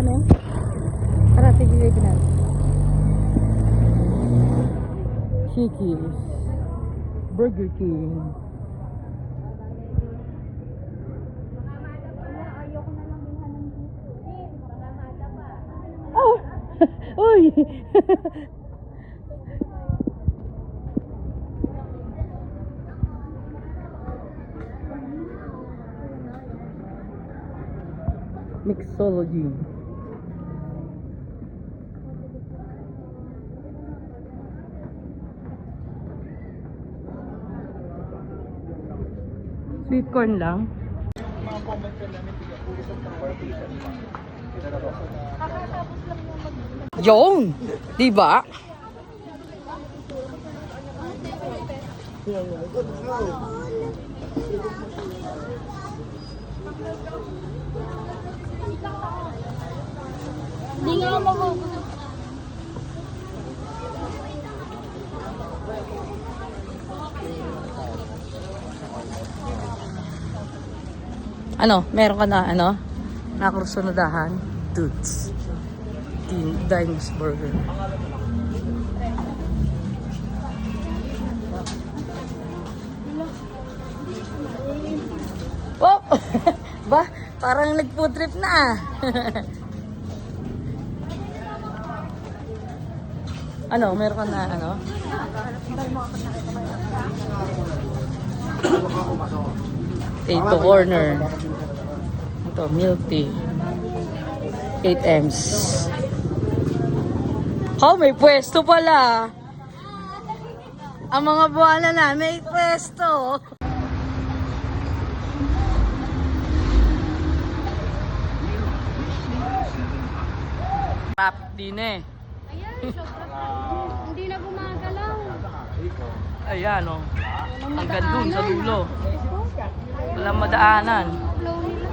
ano? Tara, sige kayo na. Shakey's. Burger King. Oh! Uy! Mixology. Sweet corn lang. Yun! Diba? Hindi nga magugulo. Ano? Meron ka na ano? Nakursunadahan? Dudes. Dimes Burger. Oh! Ba? Parang nag-food trip na. Ano? Meron ka na ano? Potato corner. Ito, milk tea. 8Ms. Oh, may pwesto pala. Ang mga buwala na, may pwesto. Rap din eh. Ayan, hindi na gumagalaw. Ayan o. Hanggang dun sa dulo. Walang madaanan. Flow nila.